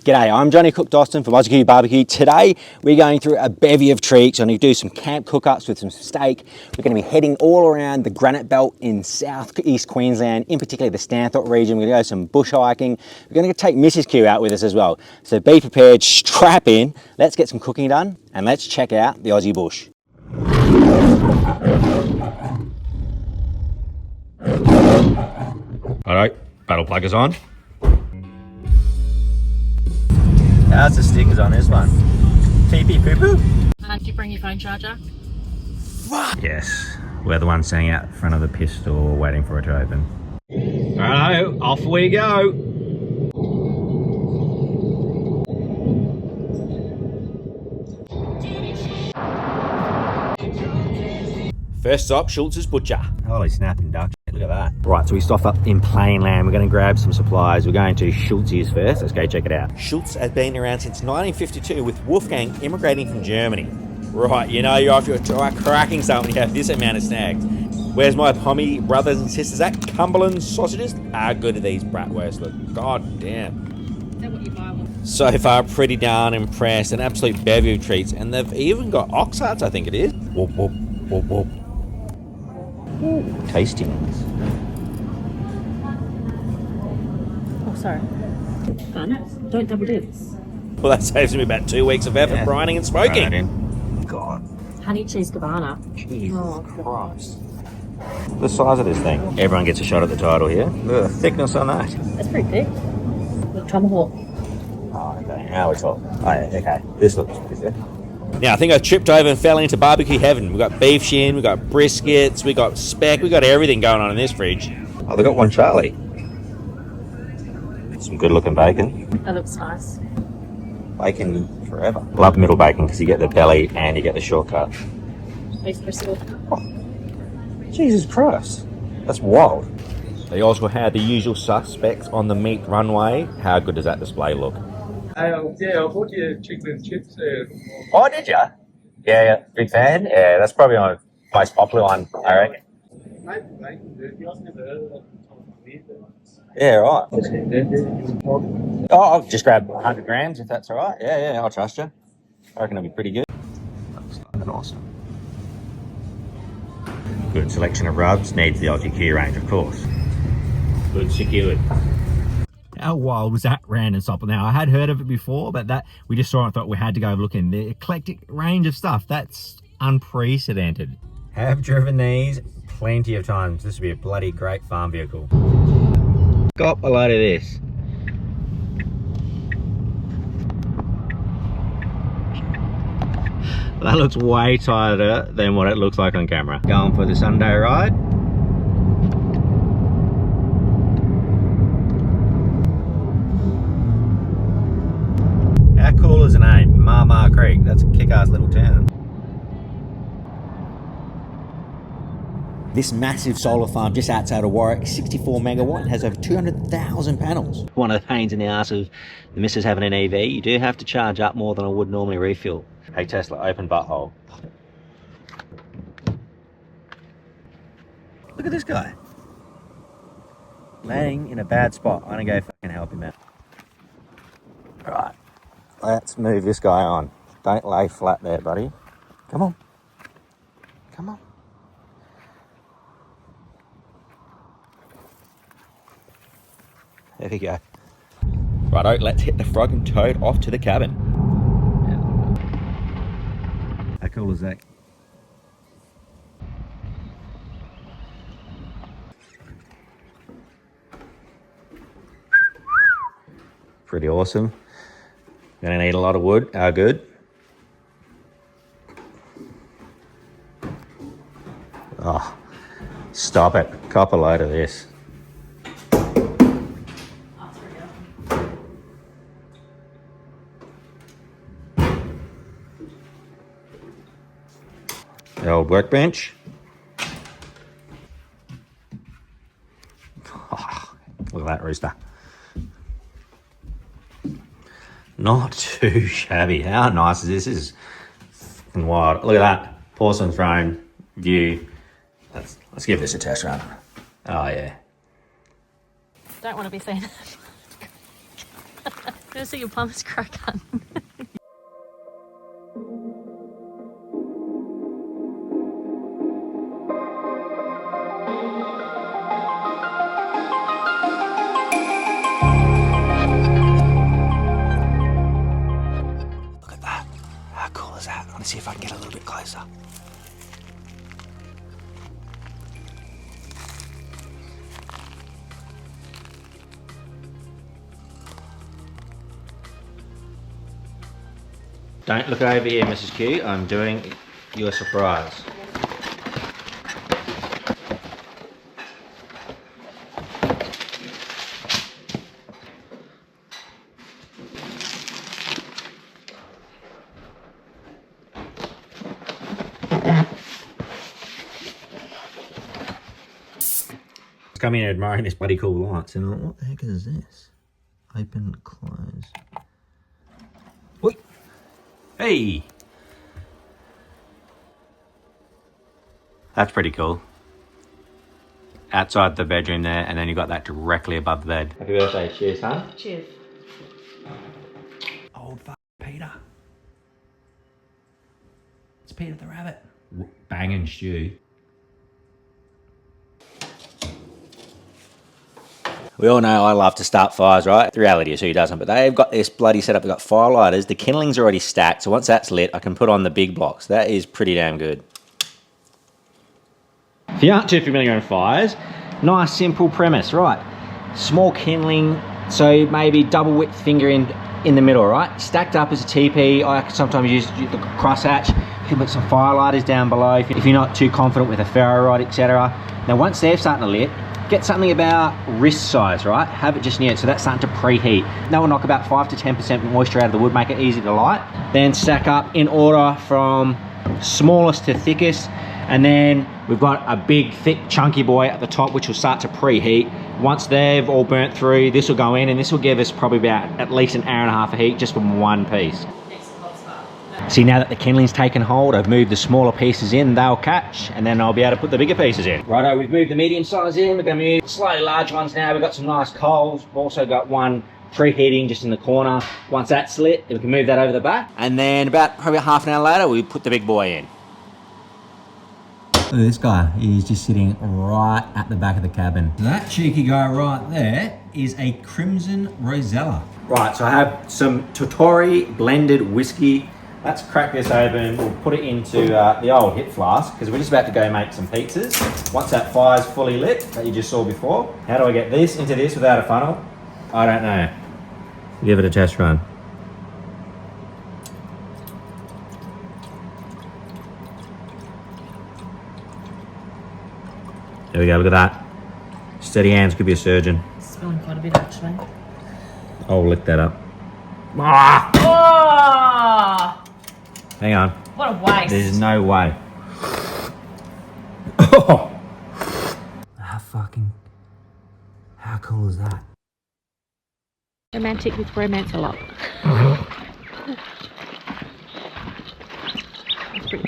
G'day, I'm Johnny Cook Doston from Aussie Barbecue. Today we're going through a bevy of treats. I'm going to do some camp cook-ups with some steak. We're going to be heading all around the Granite Belt in southeast Queensland, in particular the Stanthorpe region. We're going to go some bush hiking. We're going to take Mrs. Q out with us as well. So be prepared, strap in, let's get some cooking done, and let's check out the Aussie bush. Alright, battle pluggers on. How's the stickers on this one? Pee-pee poo-poo? Did you bring your phone charger? Yes, we're the ones standing out in front of the pistol waiting for it to open. Alright, off we go! First stop, Schulte's Butcher. Holy snapping duck, look at that. Right, so we stopped up in Plainlands. We're going to grab some supplies. We're going to Schulte's first. Let's go check it out. Schulte's has been around since 1952 with Wolfgang immigrating from Germany. Right, you know you're off your cracking something when you have this amount of snags. Where's my pommy brothers and sisters at? Cumberland sausages? How good are these bratwursts look? God damn. Is that what you buy one? So far, pretty darn impressed. An absolute bevy of treats. And they've even got ox hearts, I think it is. Whoop, whoop, whoop, whoop. Ooh, tasty ones. Oh, sorry. Fun. Don't double dip. Well, that saves me about 2 weeks of effort brining and smoking. God. Honey cheese cabana. Jesus Christ. The size of this thing. Everyone gets a shot at the title here. The thickness on that. That's pretty thick. With tomahawk. Oh, okay. Now we're talking. Oh, yeah, okay. This looks good. Now, I think I tripped over and fell into barbecue heaven. We've got beef shin, we've got briskets, we've got speck, we've got everything going on in this fridge. Oh, they got one Charlie. Some good looking bacon. That looks nice. Bacon forever. Love middle bacon because you get the belly and you get the shortcut. Beef brisket. Oh, Jesus Christ. That's wild. They also had the usual suspects on the meat runway. How good does that display look? Yeah, I bought you chicken and chips. Oh, did you? Yeah, big fan. Yeah, that's probably my most popular one, I reckon. Yeah, right. Oh, I'll just grab 100 grams if that's all right. Yeah, I'll trust you. I reckon it'll be pretty good. Looks like awesome. Good selection of rubs. Needs the Aussie Q range, of course. Good secured. How wild was that random stop? Now, I had heard of it before, but that we just saw it and thought we had to go look in. The eclectic range of stuff, that's unprecedented. Have driven these plenty of times. This would be a bloody great farm vehicle. Got a load of this. That looks way tighter than what it looks like on camera. Going for the Sunday ride. How cool is the name? Mama Creek. That's a kick-ass little town. This massive solar farm just outside of Warwick, 64 megawatt, has over 200,000 panels. One of the pains in the arse of the missus having an EV, you do have to charge up more than I would normally refuel. Hey Tesla, open butthole. Look at this guy. Laying in a bad spot. I'm gonna go fucking help him out. Right. Let's move this guy on. Don't lay flat there, buddy. Come on. Come on. There we go. Righto, let's hit the frog and toad off to the cabin. How cool is that? Pretty awesome. Gonna need a lot of wood. How good? Oh, stop it. Cop a load of this. The old workbench. Oh, look at that rooster. Not too shabby. How nice is this? This is fucking wild. Look at that porcelain throne view. Let's give this a test run. Oh yeah. Don't want to be seen. Gonna see your plumber's crack gun. Look at that. How cool is that? I want to see if I can get a little bit closer. Don't look over here, Mrs. Q. I'm doing you a surprise. Come in admiring this bloody cool lights and I'm like, what the heck is this? Open, close. Oi! Hey! That's pretty cool. Outside the bedroom there, and then you got that directly above the bed. Happy birthday, cheers, huh? Cheers. Old Peter. It's Peter the rabbit. Banging stew. We all know I love to start fires, right? The reality is who doesn't, but they've got this bloody setup. They've got fire lighters. The kindling's already stacked, so once that's lit, I can put on the big blocks. That is pretty damn good. If you aren't too familiar on fires, nice simple premise, right? Small kindling, so maybe double width finger in the middle, right? Stacked up as a TP. I sometimes use the crosshatch. You can put some fire lighters down below if you're not too confident with a ferro rod, etc. Now once they're starting to lit, get something about wrist size, right? Have it just near it, so that's starting to preheat. That will knock about 5 to 10% moisture out of the wood, make it easy to light. Then stack up in order from smallest to thickest, and then we've got a big, thick, chunky boy at the top, which will start to preheat. Once they've all burnt through, this will go in, and this will give us probably about at least an hour and a half of heat just from one piece. See, now that the kindling's taken hold, I've moved the smaller pieces in, they'll catch, and then I'll be able to put the bigger pieces in. Righto, we've moved the medium size in, we're going to move slightly large ones now. We've got some nice coals. We've also got one preheating just in the corner. Once that's lit, we can move that over the back. And then probably half an hour later, we put the big boy in. Look at this guy, he's just sitting right at the back of the cabin. That cheeky guy right there is a Crimson Rosella. Right, so I have some Totori blended whiskey. Let's crack this open. We'll put it into the old hip flask because we're just about to go make some pizzas. Once that fire's fully lit, that you just saw before. How do I get this into this without a funnel? I don't know. Give it a test run. There we go, look at that. Steady hands, could be a surgeon. Spilling quite a bit actually. I'll lick that up. Ah! Oh! Hang on. What a waste. There's no way. Oh! How cool is that? Romantic with romance a lot.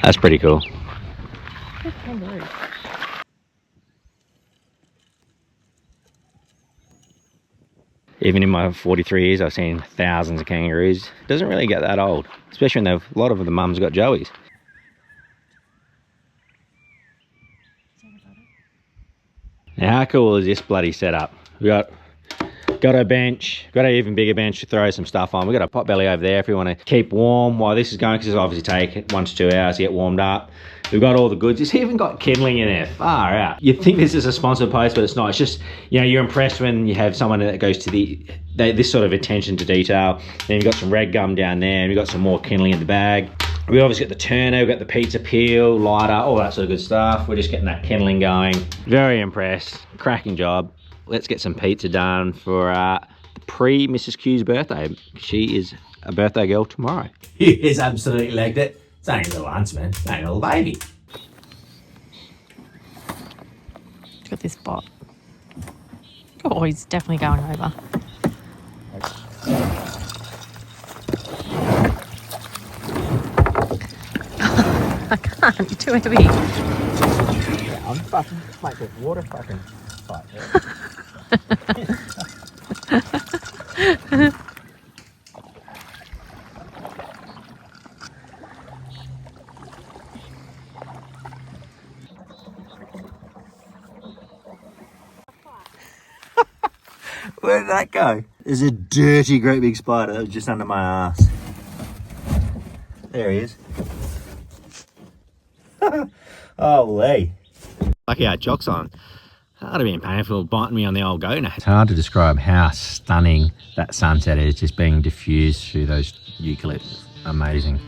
That's pretty cool. Kangaroos. Even in my 43 years, I've seen thousands of kangaroos. It doesn't really get that old, especially when a lot of the mums got joeys. Now, how cool is this bloody setup? We got a bench, got an even bigger bench to throw some stuff on. We got a pot belly over there if we want to keep warm while this is going, because it'll obviously take 1 to 2 hours to get warmed up. We've got all the goods. It's even got kindling in there. Far out. You'd think this is a sponsored post, but it's not. It's just, you know, you're impressed when you have someone that goes to this sort of attention to detail. Then you've got some red gum down there, and we've got some more kindling in the bag. We obviously got the turner, we've got the pizza peel, lighter, all that sort of good stuff. We're just getting that kindling going. Very impressed. Cracking job. Let's get some pizza done for pre-Mrs. Q's birthday. She is a birthday girl tomorrow. He has absolutely legged it. It's only a little huntsman, it's only a little baby. Got this bot. Oh, he's definitely going over. I can't, you're too heavy. Yeah, I'm fucking, mate, with water fucking fight. Where did that go? There's a dirty, great big spider that was just under my ass. There he is. Holy. Lucky I had chocks on. That would have been painful biting me on the old goat. It's hard to describe how stunning that sunset is, just being diffused through those eucalypts. Amazing.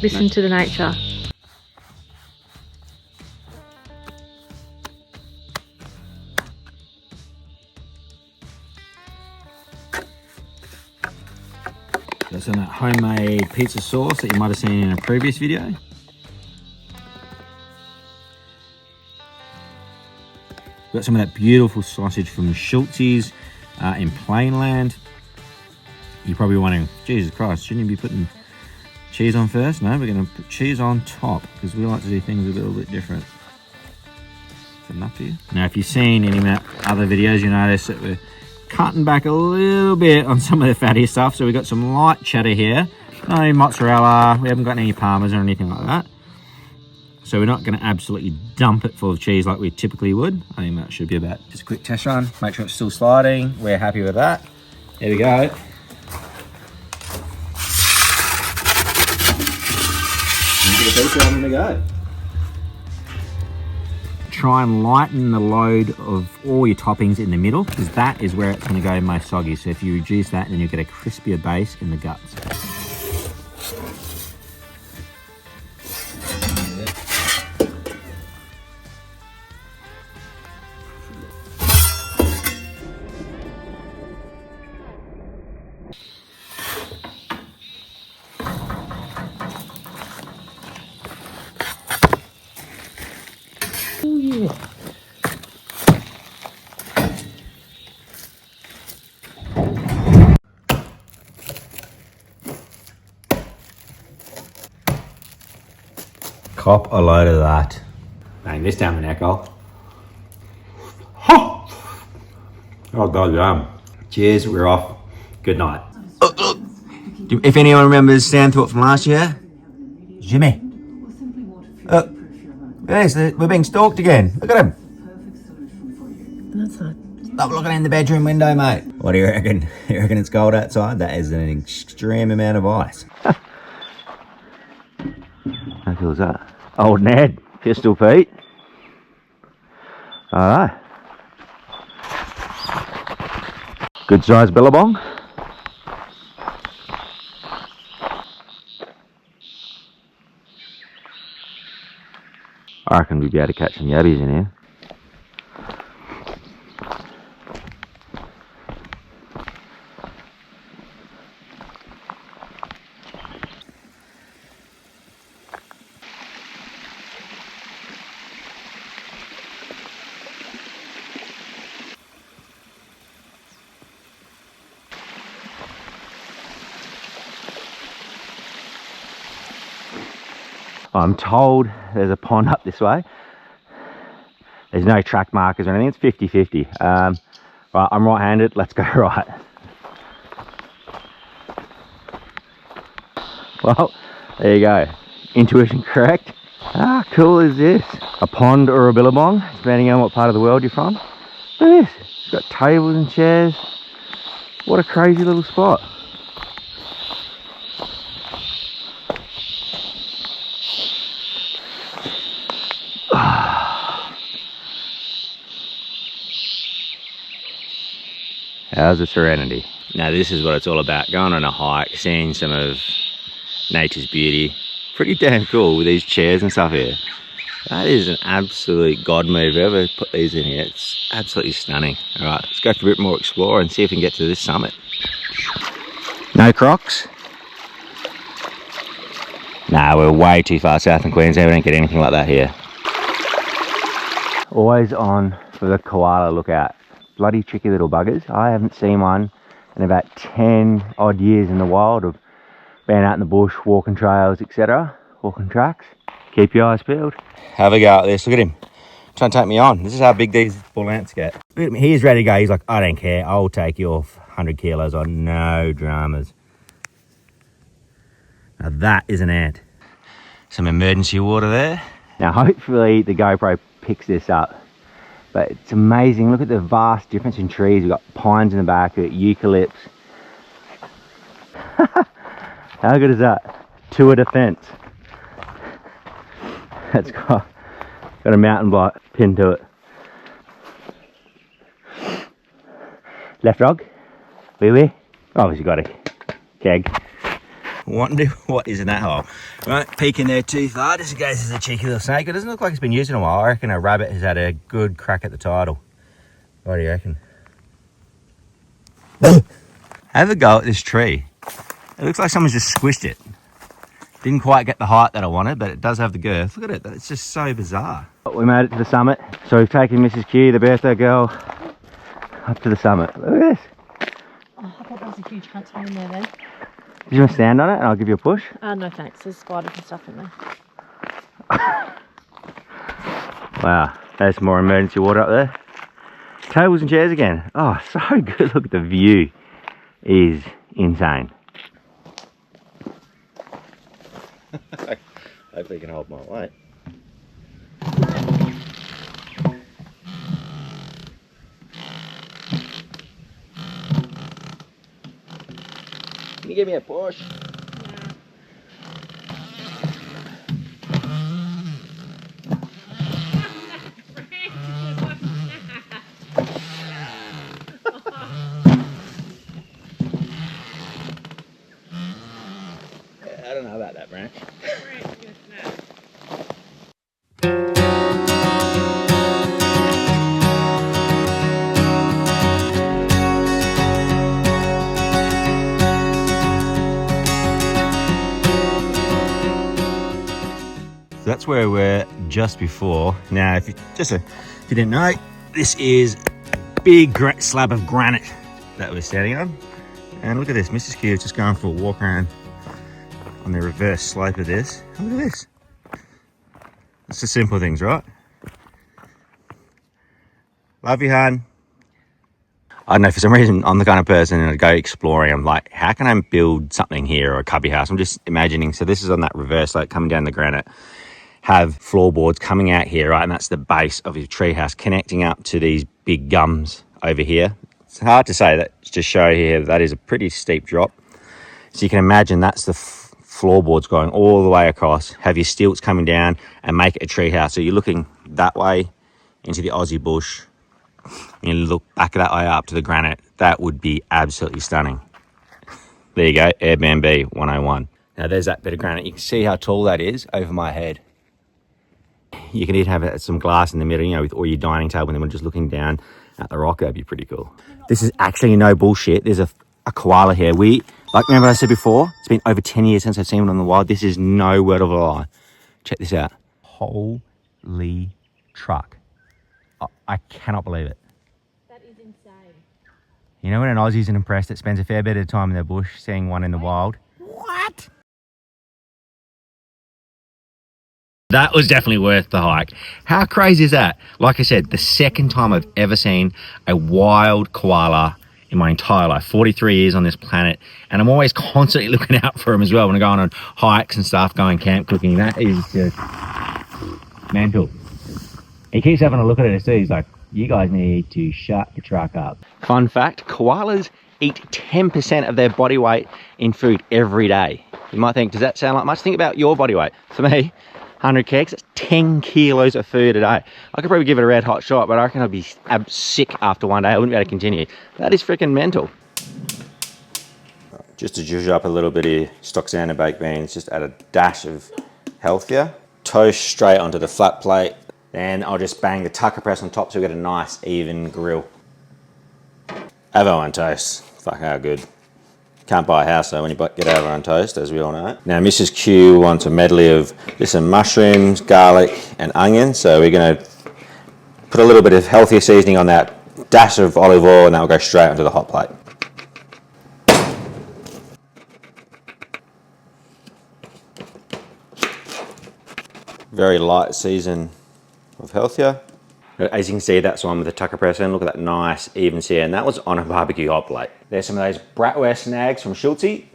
Listen to the nature. Got some of that homemade pizza sauce that you might have seen in a previous video. Got some of that beautiful sausage from Schulte's in Plainland. You're probably wondering, Jesus Christ, shouldn't you be putting cheese on first? No, we're going to put cheese on top because we like to do things a little bit different. Is that enough for you? Now, if you've seen any of my other videos, you notice that we're cutting back a little bit on some of the fatty stuff. So we've got some light cheddar here. No mozzarella. We haven't got any parmas or anything like that. So we're not going to absolutely dump it full of cheese like we typically would. I think that should be about just a quick test run. Make sure it's still sliding. We're happy with that. There we go. Ready to go. Try and lighten the load of all your toppings in the middle, because that is where it's going to go most soggy. So if you reduce that, then you'll get a crispier base in the guts. Cop a load of that. Bang this down the neck hole. Oh god damn. Cheers, we're off. Good night. If anyone remembers Stanthorpe from last year, Jimmy. Yes, we're being stalked again. Look at him. That's not. Stop looking in the bedroom window, mate. What do you reckon? You reckon it's cold outside? That is an extreme amount of ice. How cool is that? Old Ned, Pistol Pete. Alright. Good size billabong. I reckon we'd be able to catch some yabbies in here. I'm told there's a pond up this way. There's no track markers or anything, it's 50-50. Right, I'm right-handed, let's go right. Well, there you go. Intuition correct. How cool is this? A pond or a billabong, depending on what part of the world you're from. Look at this, it's got tables and chairs. What a crazy little spot. How's the serenity? Now this is what it's all about, going on a hike, seeing some of nature's beauty. Pretty damn cool with these chairs and stuff here. That is an absolute god move. Whoever put these in here, it's absolutely stunning. All right, let's go for a bit more explore and see if we can get to this summit. No crocs? Nah, we're way too far south in Queensland. We don't get anything like that here. Always on for the koala lookout. Bloody tricky little buggers. I haven't seen one in about 10 odd years in the wild of being out in the bush, walking trails, etc. Walking tracks. Keep your eyes peeled. Have a go at this. Look at him. Trying to take me on. This is how big these bull ants get. Look at him. He's ready to go. He's like, I don't care. I'll take you off 100 kilos on no dramas. Now that is an ant. Some emergency water there. Now hopefully the GoPro picks this up. But it's amazing. Look at the vast difference in trees. We've got pines in the back, we've got eucalypts. How good is that? To a defense. That's got a mountain bike pinned to it. Left dog. Wee. Obviously got a keg. Wonder what is in that hole. Right, peek in there too far, just in case there's a cheeky little snake. It doesn't look like it's been used in a while. I reckon a rabbit has had a good crack at the title. What do you reckon? Have a go at this tree. It looks like someone's just squished it. Didn't quite get the height that I wanted, but it does have the girth. Look at it, it's just so bizarre. We made it to the summit. So we've taken Mrs. Q, the birthday girl, up to the summit. Look at this. Oh, I thought there was a huge huntsman in there then. Do you want to stand on it and I'll give you a push? No thanks, there's spiders and stuff in there. Wow, there's more emergency water up there. Tables and chairs again. Oh, so good. Look at the view. Is insane. Hopefully you can hold my weight. Can you give me a push? I don't know about that branch. So that's where we were just before. Now, if you didn't know, this is a big slab of granite that we're standing on. And look at this, Mrs. Q is just going for a walk around on the reverse slope of this. Look at this. It's the simple things, right? Love you, hon. I don't know, for some reason, I'm the kind of person that go exploring. I'm like, how can I build something here or a cubby house? I'm just imagining. So this is on that reverse slope coming down the granite. Have floorboards coming out here, right? And that's the base of your tree house connecting up to these big gums over here. It's hard to say that, to show here, that is a pretty steep drop. So you can imagine that's the floorboards going all the way across, have your stilts coming down and make it a tree house. So you're looking that way into the Aussie bush, and you look back that way up to the granite. That would be absolutely stunning. There you go, Airbnb 101. Now there's that bit of granite. You can see how tall that is over my head. You can even have some glass in the middle, you know, with all your dining table, and then we're just looking down at the rock. That'd be pretty cool. This is actually no bullshit. There's a koala here. Like, remember I said before, it's been over 10 years since I've seen one in the wild. This is no word of a lie. Check this out. Holy truck. I cannot believe it. That is insane. You know when an Aussie's an impressed that spends a fair bit of time in the bush seeing one in the wild? What? That was definitely worth the hike. How crazy is that? Like I said, the second time I've ever seen a wild koala in my entire life. 43 years on this planet, and I'm always constantly looking out for them as well when I'm going on hikes and stuff, going camp cooking. That is just mental. He keeps having a look at it too. He's like, you guys need to shut the truck up. Fun fact, koalas eat 10% of their body weight in food every day. You might think, does that sound like much? Think about your body weight. For me, 100 kegs, that's 10 kilos of food a day. I could probably give it a red hot shot, but I reckon I'd be sick after one day. I wouldn't be able to continue. That is freaking mental. Just to zhuzh up a little bit of stock standard baked beans, just add a dash of healthier. Toast straight onto the flat plate. Then I'll just bang the tucker press on top so we get a nice even grill. Avo on toast. Fuck, how good. Can't buy a house though when you get Avo on toast, as we all know. Now Mrs. Q wants a medley of some mushrooms, garlic and onion. So we're gonna put a little bit of healthier seasoning on that, dash of olive oil, and that will go straight onto the hot plate. Very light season of healthier. As you can see, that's one with the tucker press in. Look at that nice even sear, and that was on a barbecue hot plate. There's some of those bratwurst snags from Schulte.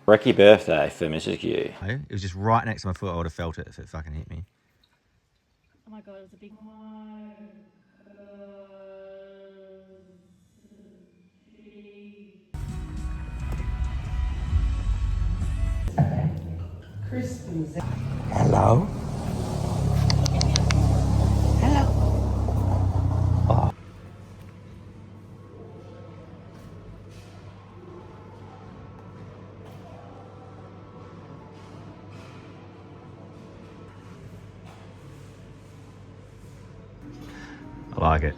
Brekky birthday for Mrs. Q. It was just right next to my foot. I would have felt it if it fucking hit me. Oh my god, it was a big one. Hello? Hello? Oh. I like it.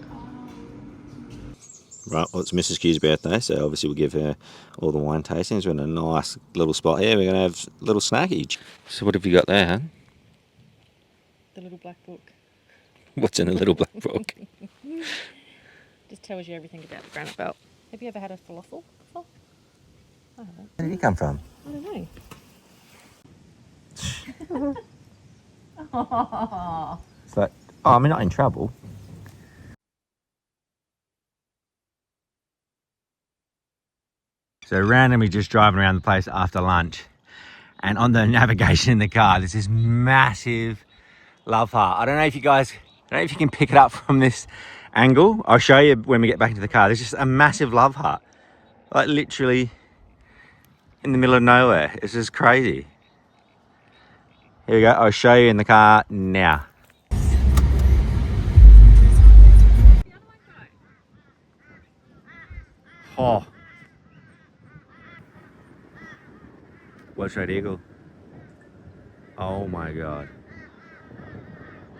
Right, well, it's Mrs. Q's birthday, so obviously we'll give her all the wine tastings. We're in a nice little spot here. We're going to have a little snack each. So what have you got there, huh? The little black book. What's in a little black book? Just tells you everything about the granite belt. Have you ever had a falafel before? I haven't. Where did he come from? I don't know. It's like, oh, I'm not in trouble. So randomly just driving around the place after lunch, and on the navigation in the car, there's this massive love heart. I don't know if you can pick it up from this angle. I'll show you when we get back into the car. There's just a massive love heart, like literally in the middle of nowhere. It's just crazy. Here we go. I'll show you in the car now. Oh. White-throated eagle. Oh my god.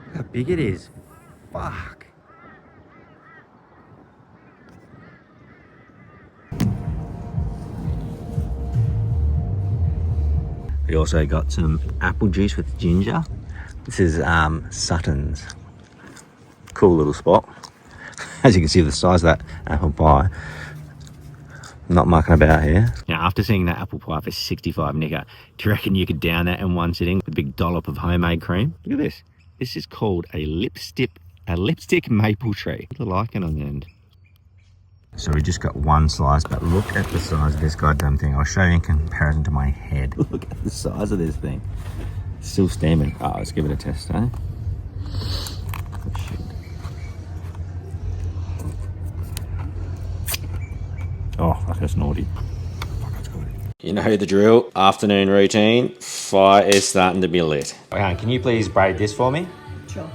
Look how big it is. Fuck. We also got some apple juice with ginger. This is Sutton's. Cool little spot. As you can see the size of that apple pie. Not mucking about here. Now, after seeing that apple pie for 65 nicker, do you reckon you could down that in one sitting with a big dollop of homemade cream? Look at this. This is called a lipstick maple tree. Look at the lichen on the end. So we just got one slice, but look at the size of this goddamn thing. I'll show you in comparison to my head. Look at the size of this thing. It's still steaming. Oh, let's give it a test, eh? Oh, shit. Oh, fuck, that's naughty. Fuck, that's good. You know the drill. Afternoon routine. Fire is starting to be lit. Okay, can you please braid this for me? Sure.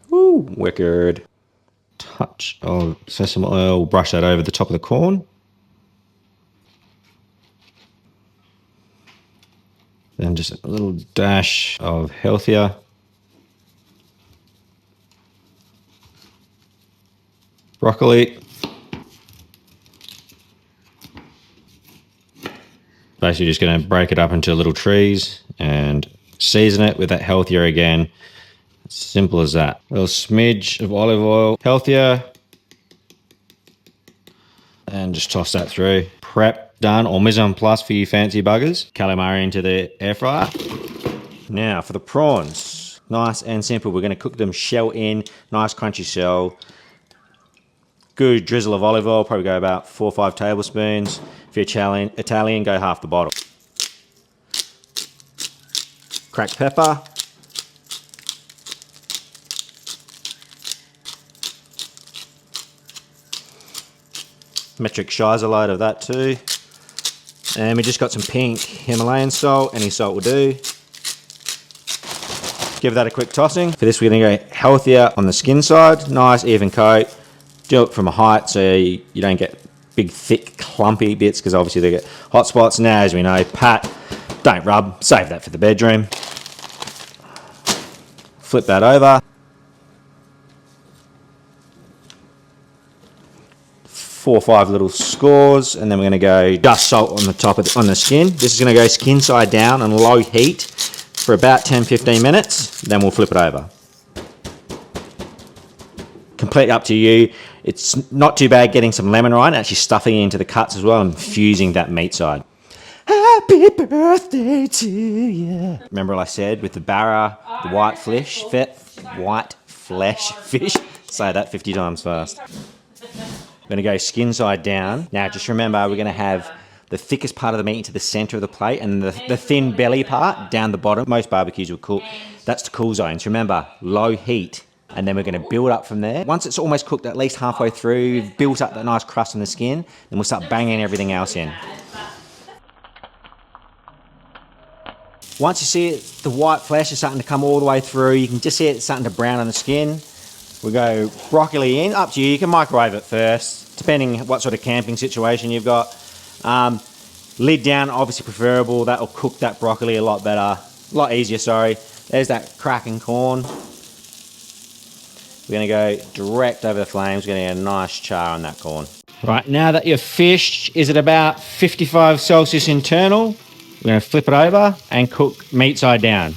Woo, wicked. Touch of sesame oil. Brush that over the top of the corn. Then just a little dash of healthier. Broccoli. Basically just going to break it up into little trees and season it with that healthier again. Simple as that. A little smidge of olive oil, healthier. And just toss that through. Prep done, or mise en place for you fancy buggers. Calamari into the air fryer. Now for the prawns. Nice and simple. We're going to cook them shell in, nice crunchy shell. Good drizzle of olive oil, probably go about 4 or 5 tablespoons. If you're Italian, go half the bottle. Cracked pepper. Metric shiza load of that too. And we just got some pink Himalayan salt. Any salt will do. Give that a quick tossing. For this, we're going to go healthier on the skin side. Nice even coat. Do it from a height so you don't get big, thick, clumpy bits, because obviously they get hot spots. Now, as we know, pat, don't rub, save that for the bedroom. Flip that over. 4 or 5 little scores, and then we're going to go just salt on the top of on the skin. This is going to go skin side down on low heat for about 10-15 minutes. Then we'll flip it over. Completely up to you. It's not too bad getting some lemon rind, actually stuffing it into the cuts as well and infusing that meat side. Happy birthday to you. Remember what I said with the barra, the white flesh fish. Say that 50 times fast. We're going to go skin side down. Now just remember, we're going to have the thickest part of the meat into the center of the plate, and the thin belly part down the bottom. Most barbecues will cook. That's the cool zone. So remember, low heat. And then we're going to build up from there. Once it's almost cooked at least halfway through, you've built up that nice crust on the skin, then we'll start banging everything else in. Once you see it, the white flesh is starting to come all the way through, you can just see it starting to brown on the skin. We go broccoli in, up to you. You can microwave it first, depending what sort of camping situation you've got. Lid down, obviously preferable. That'll cook that broccoli a lot better, a lot easier, sorry. There's that cracking corn. We're going to go direct over the flames. We're going to get a nice char on that corn. Right, now that your fish is at about 55 Celsius internal, we're going to flip it over and cook meat side down.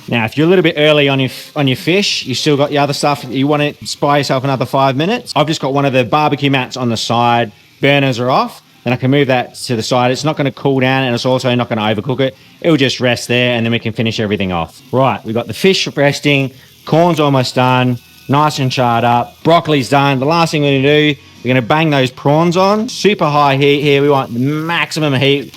Now, if you're a little bit early on your fish, you still got your other stuff, you want to spy yourself another 5 minutes. I've just got one of the barbecue mats on the side. Burners are off. Then I can move that to the side. It's not going to cool down, and it's also not going to overcook it. It'll just rest there, and then we can finish everything off. Right, we've got the fish resting. Corn's almost done. Nice and charred up. Broccoli's done. The last thing we're going to do, we're going to bang those prawns on. Super high heat here. We want the maximum heat.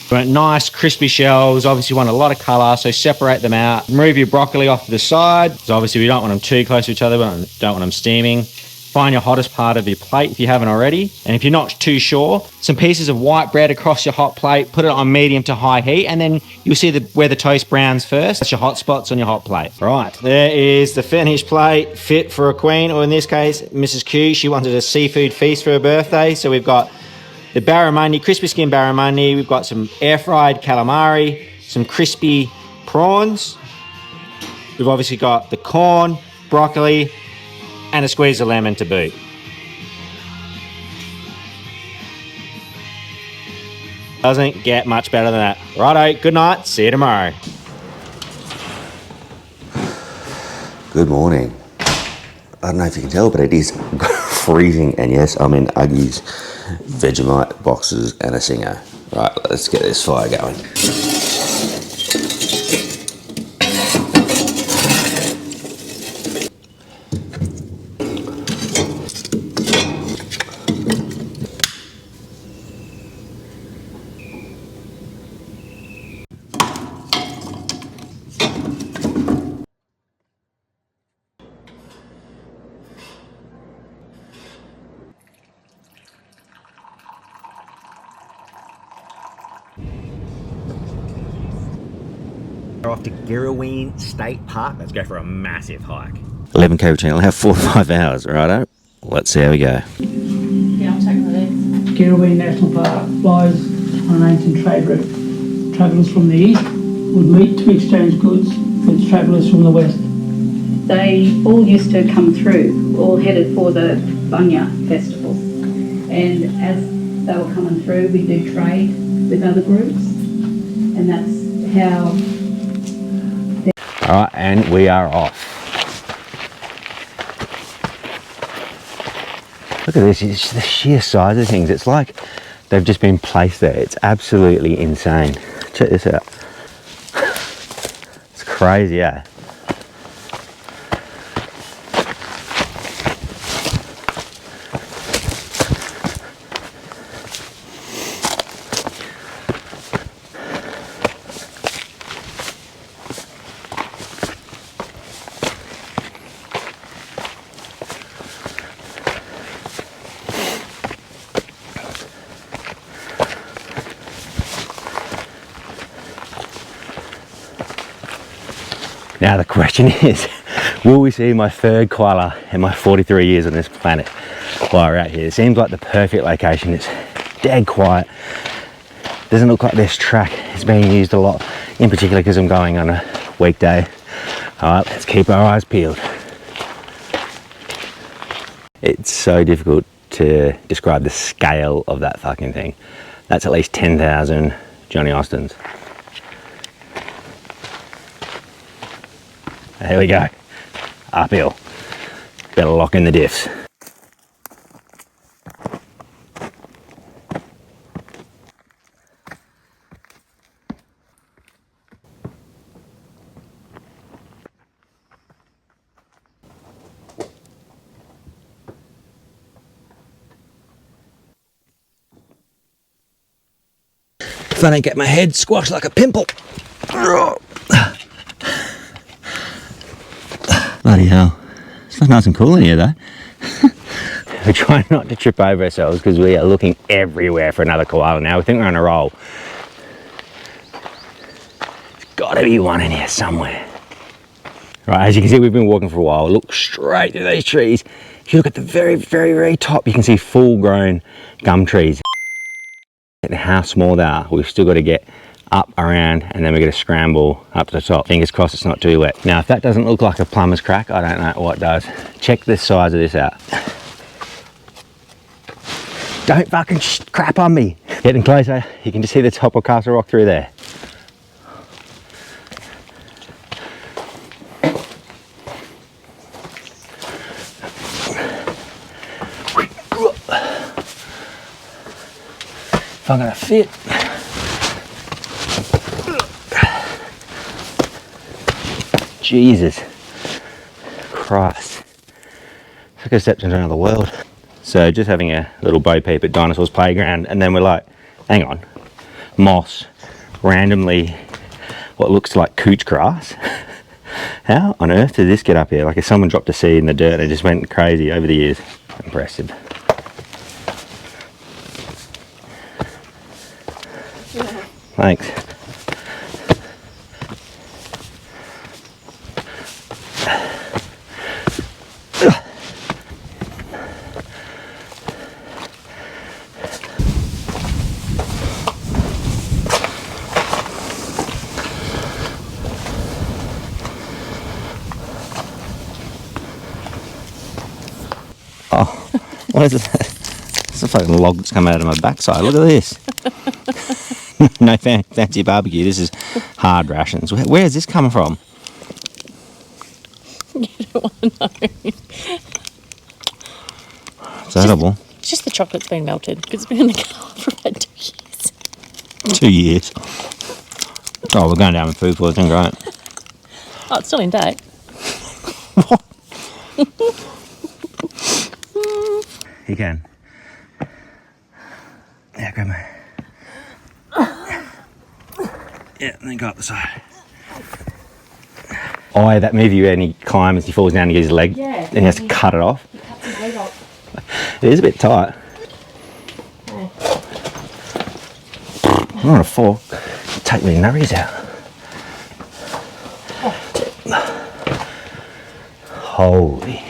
We want nice crispy shells. Obviously, we want a lot of colour, so separate them out. Move your broccoli off to the side. So obviously, we don't want them too close to each other. We don't want them steaming. Find your hottest part of your plate if you haven't already. And if you're not too sure, some pieces of white bread across your hot plate, put it on medium to high heat, and then you'll see where the toast browns first. That's your hot spots on your hot plate. Right, there is the finished plate, fit for a queen, or in this case, Mrs. Q. She wanted a seafood feast for her birthday. So we've got the barramundi, crispy skin barramundi. We've got some air-fried calamari, some crispy prawns. We've obviously got the corn, broccoli, and a squeeze of lemon to boot. Doesn't get much better than that. Righto, good night, see you tomorrow. Good morning. I don't know if you can tell, but it is freezing, and yes, I'm in Uggies, Vegemite boxes and a Singer. Right, let's get this fire going. We're off to Girraween State Park. Let's go for a massive hike. 11k return. I'll have 4 or 5 hours, righto? Let's see how we go. Yeah, I'm taking the lead. Girraween National Park lies on an ancient trade route. Travellers from the east would meet to exchange goods with travellers from the west. They all used to come through, all headed for the Bunya festival. And as they were coming through, we do trade with other groups, and that's how. All right, and we are off. Look at this, it's the sheer size of things. It's like they've just been placed there. It's absolutely insane. Check this out. It's crazy, yeah. Now the question is, will we see my third koala in my 43 years on this planet while we're out here? It seems like the perfect location. It's dead quiet. Doesn't look like this track is being used a lot, in particular because I'm going on a weekday. All right, let's keep our eyes peeled. It's so difficult to describe the scale of that fucking thing. That's at least 10,000 Johnny Austins. Here we go, uphill. Better lock in the diffs. if I don't get my head squashed like a pimple. Bloody hell. It's nice and cool in here though. We're trying not to trip over ourselves because we are looking everywhere for another koala now. We think we're on a roll. There's got to be one in here somewhere. Right, as you can see, we've been walking for a while. Look straight through these trees. If you look at the very, very, very top, you can see full-grown gum trees. And how small they are. We've still got to get up, around, and then we're going to scramble up to the top. Fingers crossed it's not too wet. Now, if that doesn't look like a plumber's crack, I don't know what does. Check the size of this out. Don't fucking crap on me. Getting closer, you can just see the top of Castle Rock through there. If I'm gonna fit. Jesus Christ. It's like I stepped into another world. So just having a little bo peep at Dinosaur's Playground, and then we're like, hang on, moss, randomly what looks like cooch grass. How on earth did this get up here? Like if someone dropped a seed in the dirt and it just went crazy over the years. Impressive. Yeah. Thanks. Oh, what is it? It's a fucking log that's come out of my backside. Look at this. No fancy barbecue. This is hard rations. Where is this coming from? You don't want to know. It's edible. It's just the chocolate's been melted because it's been in the car for about 2 years. 2 years. Oh, we're going down with food for it. It's great. Oh, it's still in date. You can. Yeah, grab me. Yeah, and then go up the side. Oh, that movie where he climbs, he falls down and gets his leg, Yeah, and he has to cut it off. He cuts his leg off. It is a bit tight. Hey. I'm on a fork. Take me nurries out. Holy.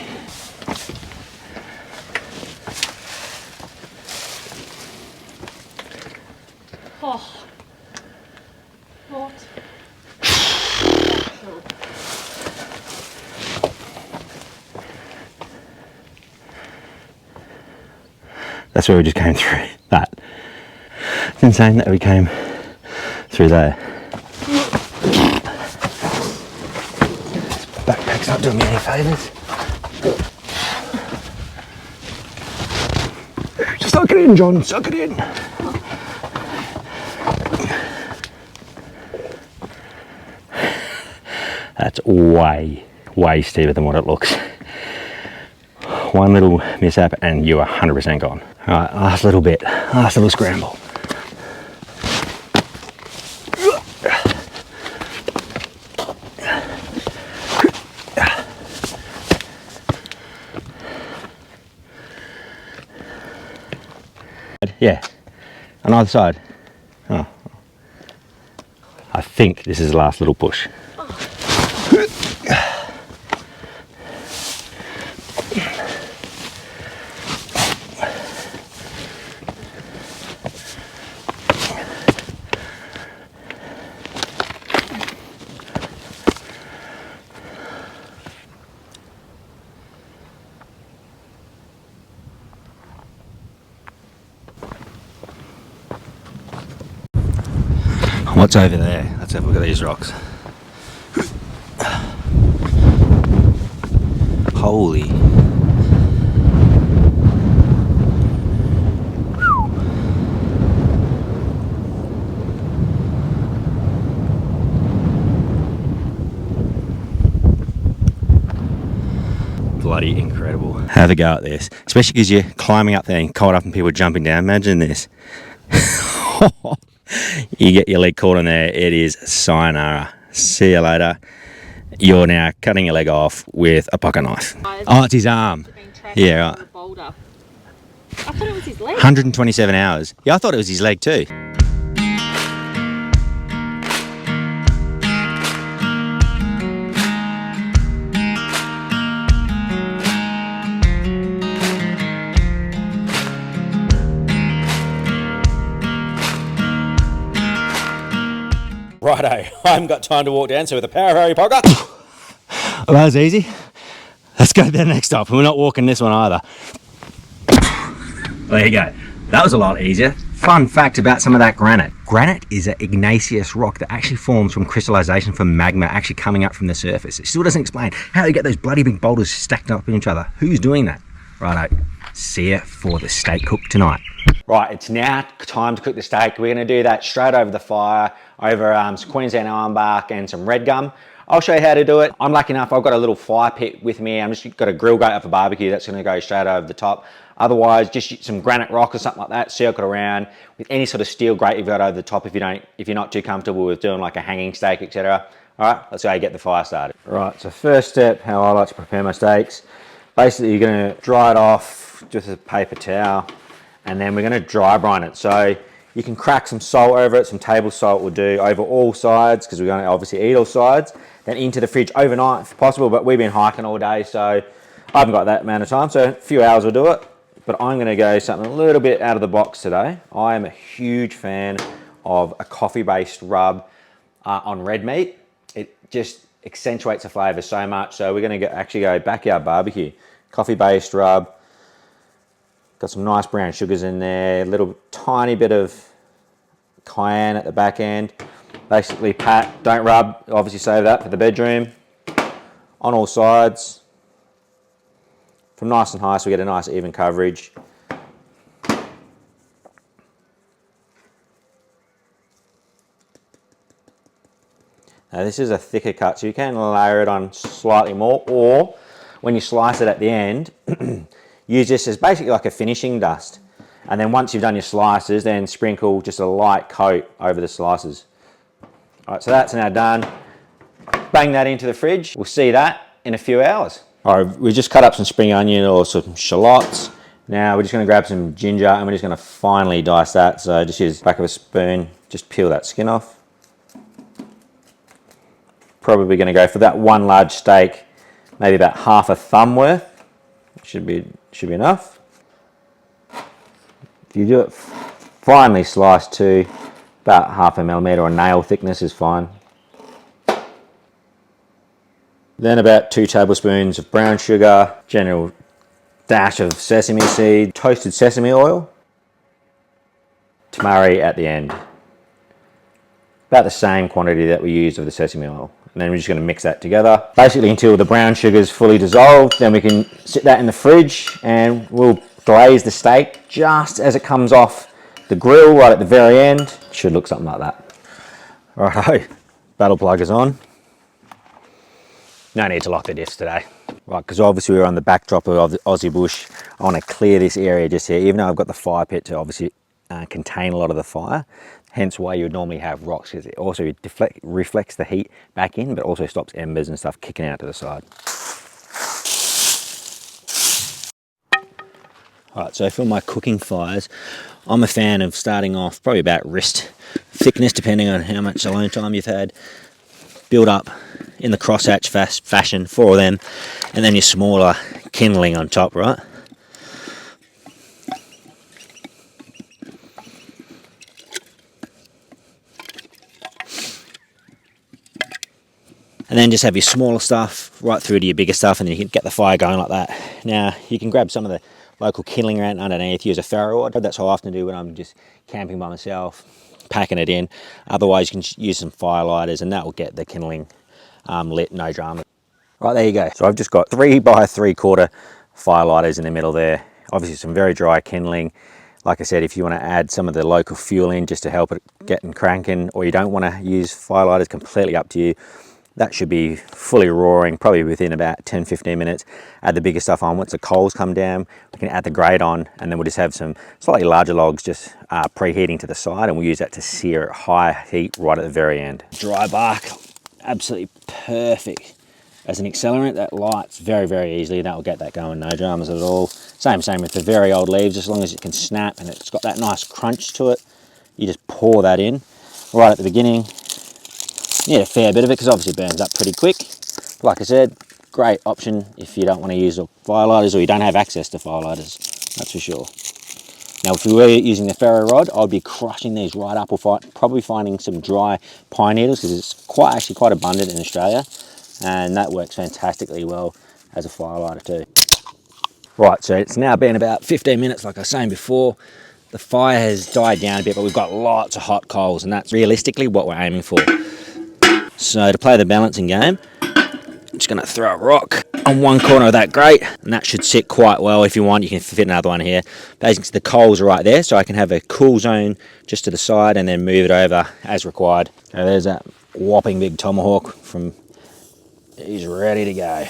Oh. What? That's where we just came through. That. It's insane that we came through there. This backpack's not doing me any favours. Just suck it in, John. Suck it in. That's way, way steeper than what it looks. One little mishap and you are 100% gone. All right, last little bit, last little scramble. Yeah, on either side. Oh. I think this is the last little push. What's over there? Let's have a look at these rocks. Holy. Bloody incredible. Have a go at this. Especially because you're climbing up there and cold up and people jumping down. Imagine this. You get your leg caught in there, it is sayonara. See you later. You're now cutting your leg off with a pocket knife. Oh, it's his arm. Yeah, right. I thought it was his leg. 127 hours. Yeah, I thought it was his leg too. Righto, I haven't got time to walk down, so with the power of Harry Potter. Well, that was easy. Let's go to the next stop. We're not walking this one either. There you go. That was a lot easier. Fun fact about some of that granite. Granite is an igneous rock that actually forms from crystallization from magma actually coming up from the surface. It still doesn't explain how you get those bloody big boulders stacked up in each other. Who's doing that? Righto. See you for the steak cook tonight. Right, it's now time to cook the steak. We're going to do that straight over the fire, over some Queensland ironbark and some red gum. I'll show you how to do it. I'm lucky enough, I've got a little fire pit with me. I'm just got a grill grate up for barbecue that's going to go straight over the top. Otherwise, just some granite rock or something like that, circle it around with any sort of steel grate you've got over the top if you're not too comfortable with doing like a hanging steak, etc. All right, let's go get the fire started. Right, so first step, how I like to prepare my steaks. Basically, you're going to dry it off just with a paper towel, and then we're going to dry brine it. So you can crack some salt over it, some table salt will do over all sides because we're going to obviously eat all sides. Then into the fridge overnight if possible, but we've been hiking all day, so I haven't got that amount of time, so a few hours will do it. But I'm going to go something a little bit out of the box today. I am a huge fan of a coffee-based rub on red meat. It just accentuates the flavour so much. So we're going to actually go backyard barbecue. Coffee-based rub. Got some nice brown sugars in there. A little tiny bit of cayenne at the back end. Basically pat, don't rub. Obviously save that for the bedroom. On all sides. From nice and high so we get a nice even coverage. Now this is a thicker cut, so you can layer it on slightly more, or when you slice it at the end, use this as basically like a finishing dust. And then once you've done your slices, then sprinkle just a light coat over the slices. All right, so that's now done. Bang that into the fridge. We'll see that in a few hours. All right, we just cut up some spring onion or some shallots. Now we're just going to grab some ginger and we're just going to finely dice that. So just use the back of a spoon, just peel that skin off. Probably going to go for that one large steak, maybe about half a thumb worth. Should be enough. If you do it finely sliced to about 1/2 millimetre or nail thickness is fine. Then about 2 tablespoons of brown sugar, general dash of sesame seed, toasted sesame oil, tamari at the end. About the same quantity that we used of the sesame oil. And then we're just going to mix that together. Basically until the brown sugar is fully dissolved, then we can sit that in the fridge and we'll glaze the steak just as it comes off the grill right at the very end. It should look something like that. Righto, battle plug is on. No need to lock the diffs today. Right, because obviously we're on the backdrop of the Aussie bush. I want to clear this area just here, even though I've got the fire pit to obviously contain a lot of the fire. Hence why you would normally have rocks, because it also reflects the heat back in, but also stops embers and stuff kicking out to the side. All right, so for my cooking fires, I'm a fan of starting off probably about wrist thickness, depending on how much alone time you've had. Build up in the crosshatch fashion for them, and then your smaller kindling on top, right? And then just have your smaller stuff right through to your bigger stuff, and then you can get the fire going like that. Now, you can grab some of the local kindling around underneath, use a ferro rod. That's what I often do when I'm just camping by myself, packing it in. Otherwise, you can use some fire lighters, and that will get the kindling lit, no drama. Right, there you go. So I've just got 3 by 3/4 fire lighters in the middle there. Obviously some very dry kindling. Like I said, if you want to add some of the local fuel in just to help it getting cranking, or you don't want to use fire lighters, completely up to you. That should be fully roaring, probably within about 10-15 minutes. Add the bigger stuff on. Once the coals come down, we can add the grate on, and then we'll just have some slightly larger logs just preheating to the side, and we'll use that to sear at high heat right at the very end. Dry bark, absolutely perfect. As an accelerant, that lights very, very easily. That will get that going, no dramas at all. Same with the very old leaves, as long as it can snap and it's got that nice crunch to it. You just pour that in right at the beginning. You need a fair bit of it because obviously it burns up pretty quick. Like I said, great option if you don't want to use firelighters or you don't have access to firelighters, that's for sure. Now, if we were using the ferro rod, I'd be crushing these right up, or probably finding some dry pine needles because it's actually quite abundant in Australia, and that works fantastically well as a firelighter too. Right, so it's now been about 15 minutes, like I was saying before. The fire has died down a bit, but we've got lots of hot coals, and that's realistically what we're aiming for. So to play the balancing game, I'm just going to throw a rock on one corner of that grate, and that should sit quite well. If you want, you can fit another one here. Basically, the coals are right there, so I can have a cool zone just to the side and then move it over as required. So there's that whopping big tomahawk he's ready to go.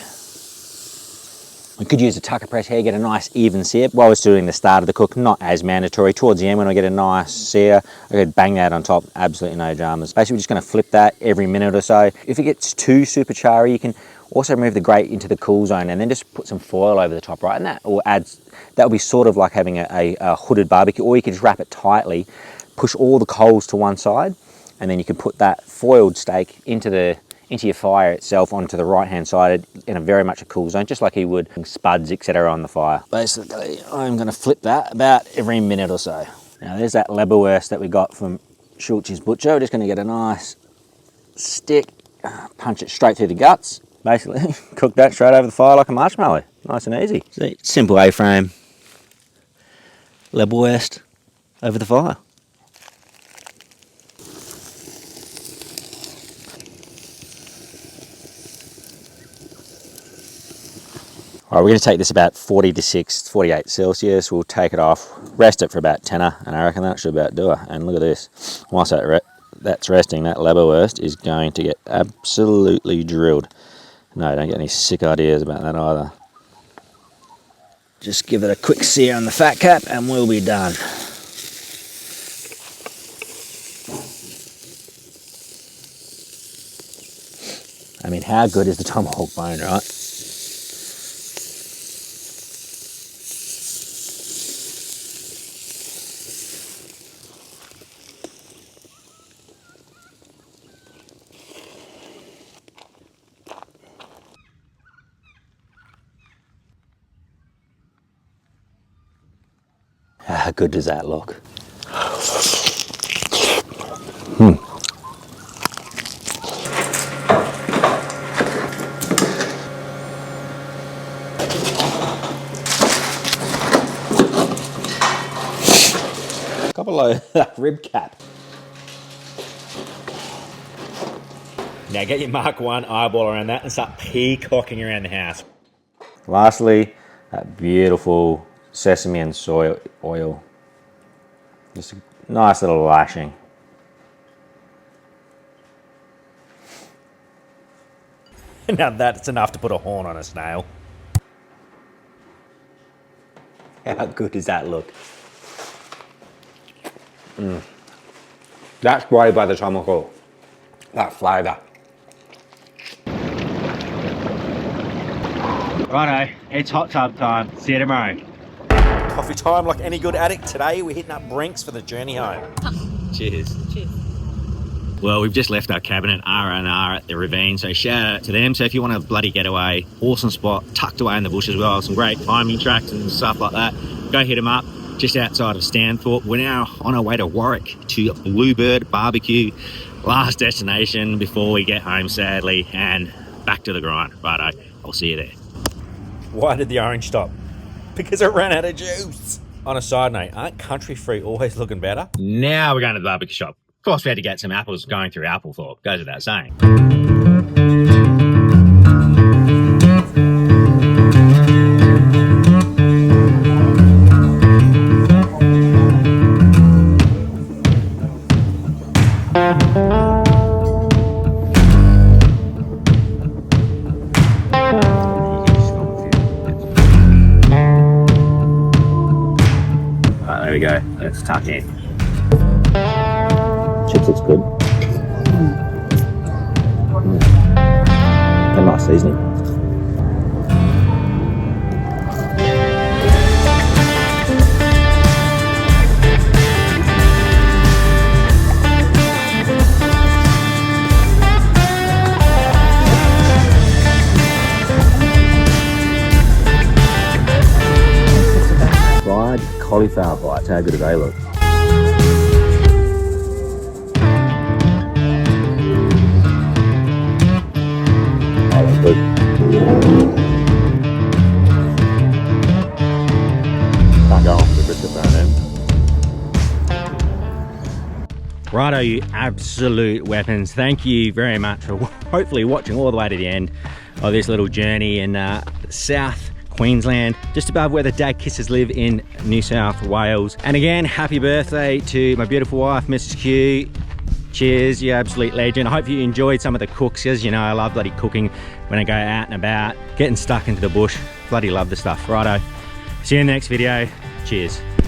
We could use a tucker press here, get a nice even sear. While it's doing the start of the cook, not as mandatory. Towards the end, when I get a nice sear, I could bang that on top, absolutely no dramas. Basically, we're just gonna flip that every minute or so. If it gets too super charry, you can also move the grate into the cool zone and then just put some foil over the top, right? And that will be sort of like having a hooded barbecue, or you can just wrap it tightly, push all the coals to one side, and then you can put that foiled steak into your fire itself onto the right hand side in a very much a cool zone, just like you would spuds, etc. on the fire. Basically, I'm going to flip that about every minute or so. Now there's that Leberwurst that we got from Schulte's butcher. We're just going to get a nice stick, punch it straight through the guts, basically cook that straight over the fire like a marshmallow. Nice and easy. See, simple A-frame Leberwurst over the fire. All right, we're going to take this about 48 Celsius. We'll take it off, rest it for about 10, and I reckon that should about do it. And look at this. Once that's resting, that Leberwurst is going to get absolutely drilled. No, don't get any sick ideas about that either. Just give it a quick sear on the fat cap and we'll be done. I mean, how good is the tomahawk bone, right? How good does that look? Couple of rib cap. Now get your Mark 1 eyeball around that and start peacocking around the house. Lastly, that beautiful sesame and soy oil. Just a nice little lashing. Now that's enough to put a horn on a snail. How good does that look? That's great by the tomahawk. That flavour. Righto, it's hot tub time. See you tomorrow. Coffee time like any good addict. Today we're hitting up Brinks for the journey home. Cheers. Cheers. Well, we've just left our cabin at R&R at the Ravine, so shout out to them. So if you want a bloody getaway, awesome spot, tucked away in the bush as well, some great climbing tracks and stuff like that, go hit them up. Just outside of Stanthorpe. We're now on our way to Warwick to Bluebird Barbecue. Last destination before we get home, sadly, and back to the grind. Righto, I'll see you there. Why did the orange stop? Because it ran out of juice. On a side note, aren't country fruit always looking better? Now we're going to the barbecue shop. Of course, we had to get some apples going through Applethorpe. Goes without saying. go. Let's tuck in. Chips looks good. And nice seasoning. Fried cauliflower bites, how good do they look? Oh, that's good. Can't go on with the brisket burn in. Righto, you absolute weapons. Thank you very much for hopefully watching all the way to the end of this little journey in South Queensland, just above where the Dag Kissers live in New South Wales. And again, happy birthday to my beautiful wife, Mrs. Q. Cheers, you absolute legend. I hope you enjoyed some of the cooks, as you know, I love bloody cooking when I go out and about, getting stuck into the bush. Bloody love the stuff. Righto, see you in the next video. Cheers.